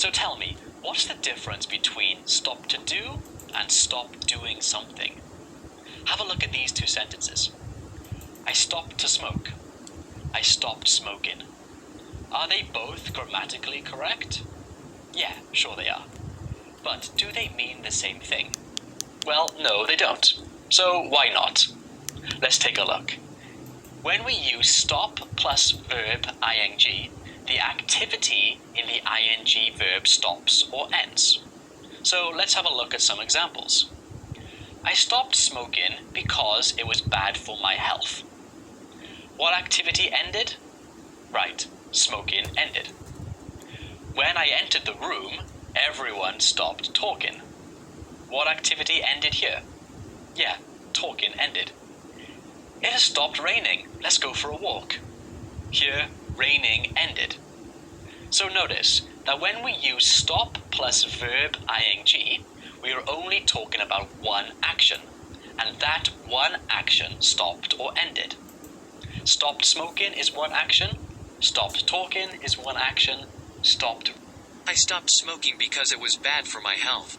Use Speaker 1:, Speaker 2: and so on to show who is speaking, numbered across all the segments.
Speaker 1: So tell me, what's the difference between stop to do and stop doing something? Have a look at these two sentences. I stopped to smoke. I stopped smoking. Are they both grammatically correct? Yeah, sure they are. But do they mean the same thing? Well, no, they don't. So why not? Let's take a look. When we use stop plus verb ing, the activity in the ing verb stops or ends. So let's have a look at some examples. I stopped smoking because it was bad for my health. What activity ended? Right, smoking ended. When I entered the room, everyone stopped talking. What activity ended here? Yeah, talking ended. It has stopped raining. Let's go for a walk. Here, raining ended. So notice that when we use stop plus verb ing, we are only talking about one action, and that one action stopped or ended. Stopped smoking is one action. Stopped talking is one action.
Speaker 2: I stopped smoking because it was bad for my health.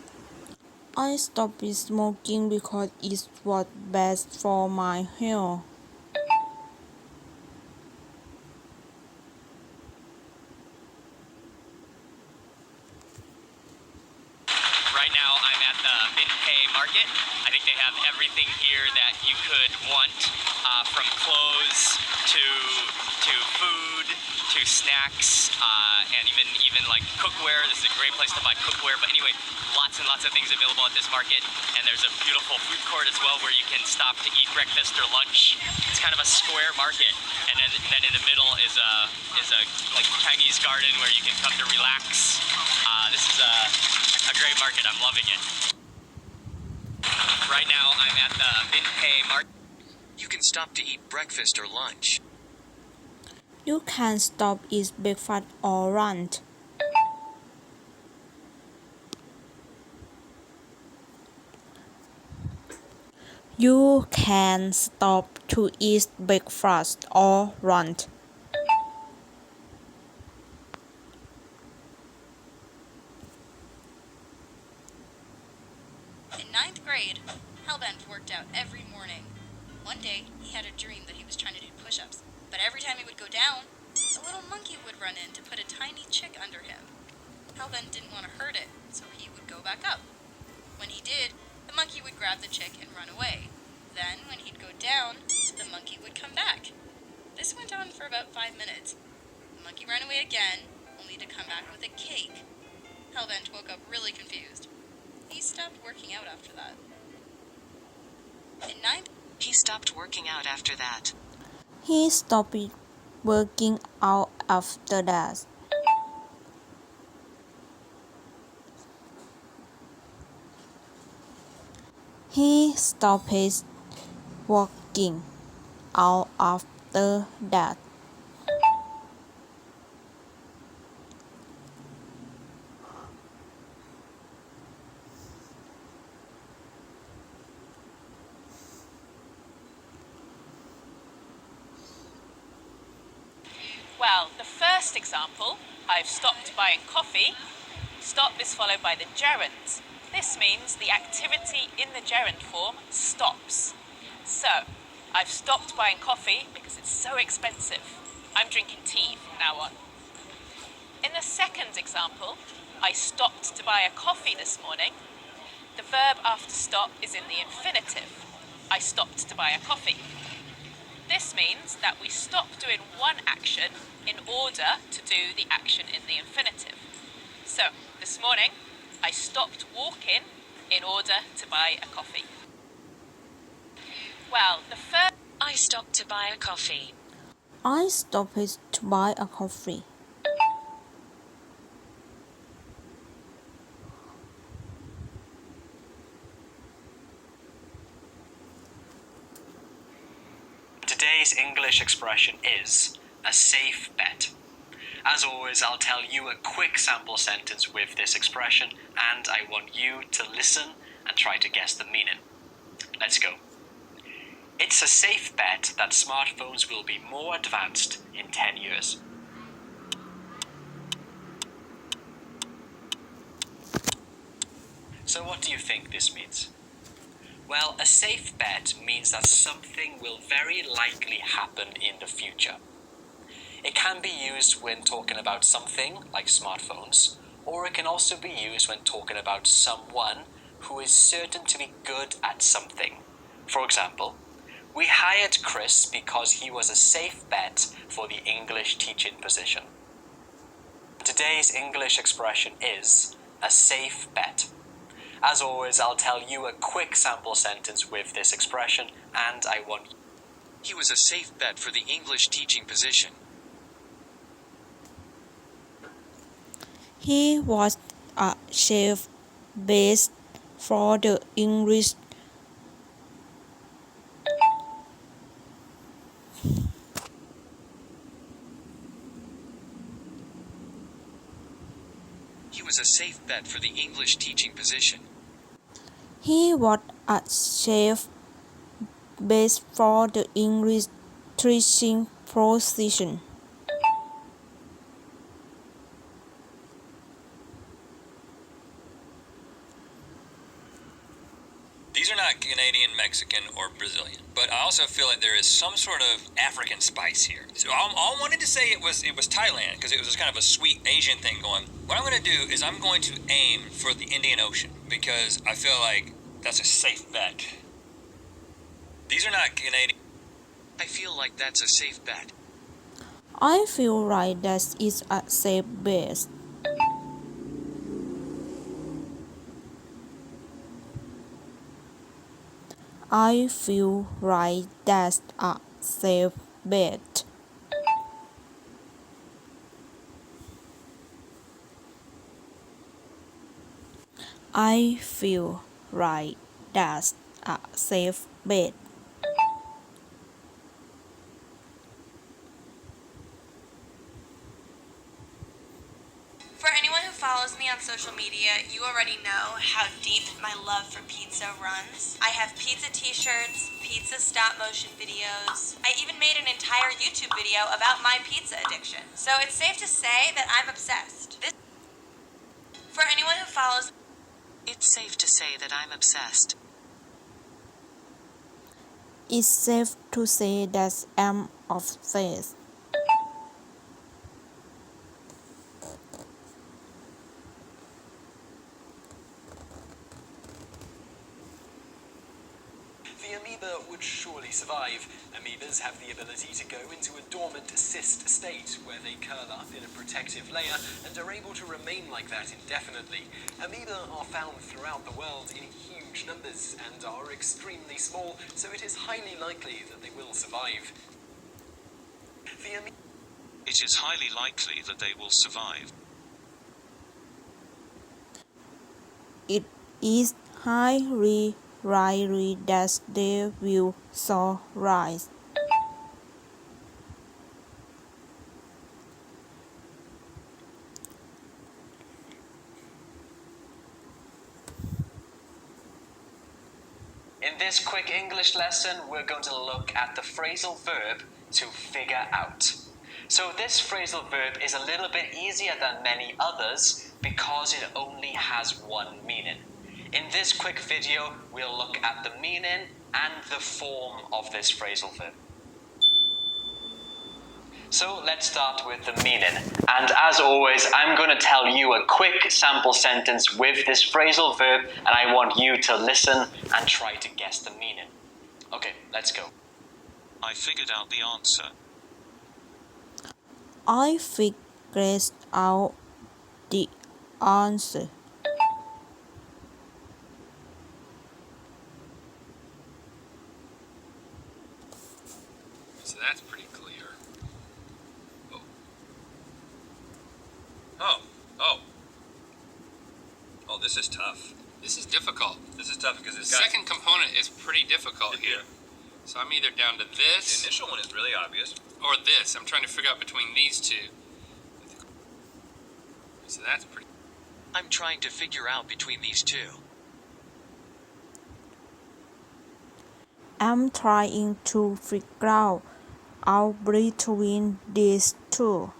Speaker 3: I stopped smoking because it was best for my health.
Speaker 4: Right now I'm at the Min Pei Market. I think they have everything here that you could want, from clothes to food to snacks, and even like cookware. This is a great place to buy cookware. But anyway, lots and lots of things available at this market, and there's a beautiful food court as well where you can stop to eat breakfast or lunch. It's kind of a square market, and then in the middle is a like Chinese garden where you can come to relax. This is a great market. I'm loving it. Right now I'm at the Min Pei Market.
Speaker 2: You can stop to eat breakfast or lunch.
Speaker 3: You can stop eat breakfast or lunch. You can stop to eat breakfast or lunch.
Speaker 5: In 9th grade, Hellbent worked out every morning. One day, he had a dream that he was trying to do push-ups, but every time he would go down, a little monkey would run in to put a tiny chick under him. Hellbent didn't want to hurt it, so he would go back up. When he did, the monkey would grab the chick and run away. Then, when he'd go down, the monkey would come back. This went on for about 5 minutes. The monkey ran away again, only to come back with a cake. Hellbent woke up really confused. He stopped working out after that. In 9th,
Speaker 6: He stopped working out after that.
Speaker 3: He stopped working out after that. He stopped working out after that.
Speaker 7: Well, the first example, I've stopped buying coffee. Stop is followed by the gerund. This means the activity in the gerund form stops. So, I've stopped buying coffee because it's so expensive. I'm drinking tea from now on. In the second example, I stopped to buy a coffee this morning. The verb after stop is in the infinitive. I stopped to buy a coffee. This means that we stop doing one action in order to do the action in the infinitive. So, this morning, I stopped walking in order to buy a coffee. Well, the first...
Speaker 6: I stopped to buy a coffee.
Speaker 3: I stopped to buy a coffee.
Speaker 1: Today's English expression is a safe bet. As always, I'll tell you a quick sample sentence with this expression, and I want you to listen and try to guess the meaning. Let's go. It's a safe bet that smartphones will be more advanced in 10 years. So what do you think this means? Well, a safe bet means that something will very likely happen in the future. It can be used when talking about something, like smartphones, or it can also be used when talking about someone who is certain to be good at something. For example, we hired Chris because he was a safe bet for the English teaching position. Today's English expression is a safe bet. As always, I'll tell you a quick sample sentence with this expression, and I want...
Speaker 2: He was a safe bet for the English teaching position.
Speaker 3: He was a safe bet for the English.
Speaker 2: He was a safe bet for the English teaching position.
Speaker 3: He was a safe bet for the English teaching position.
Speaker 8: These are not Canadian, Mexican, or Brazilian, but I also feel like there is some sort of African spice here. So I wanted to say it was Thailand because it was kind of a sweet Asian thing going. What I'm going to do is I'm going to aim for the Indian Ocean because I feel like that's a safe bet. These are not Canadian.
Speaker 2: I feel like that's a safe bet.
Speaker 3: I feel like that is a safe bet. I feel like that's a safe bet. I feel like that's a safe bet.
Speaker 9: For anyone who follows me on social media, you already know how deep my love for pizza runs. I have pizza t-shirts, pizza stop motion videos. I even made an entire YouTube video about my pizza addiction. So it's safe to say that I'm obsessed. For anyone who follows...
Speaker 6: It's safe to say that I'm obsessed.
Speaker 3: It's safe to say that I'm obsessed.
Speaker 10: The amoeba would surely survive. Amoebas have the ability to go into a dormant cyst state, where they curl up in a protective layer and are able to remain like that indefinitely. Amoeba are found throughout the world in huge numbers and are extremely small, so it is highly likely that they will survive.
Speaker 2: It is highly likely that they will survive.
Speaker 3: It is highly likely that they will survive.
Speaker 1: In this quick English lesson, we're going to look at the phrasal verb to figure out. So this phrasal verb is a little bit easier than many others because it only has one meaning. In this quick video, we'll look at the meaning and the form of this phrasal verb. So let's start with the meaning. And as always, I'm going to tell you a quick sample sentence with this phrasal verb, and I want you to listen and try to guess the meaning. Okay, let's go.
Speaker 2: I figured out the answer.
Speaker 3: I figured out the answer.
Speaker 8: So that's pretty clear. Oh, this is tough.
Speaker 11: This is difficult.
Speaker 8: This is tough because
Speaker 11: The
Speaker 8: it's got...
Speaker 11: second component is pretty difficult here. So I'm either down to
Speaker 8: The
Speaker 11: this
Speaker 8: initial one is really obvious.
Speaker 11: or this. I'm trying to figure out between these two. So that's pretty...
Speaker 2: I'm trying to figure out between these two.
Speaker 3: I'm trying to figure out between these two.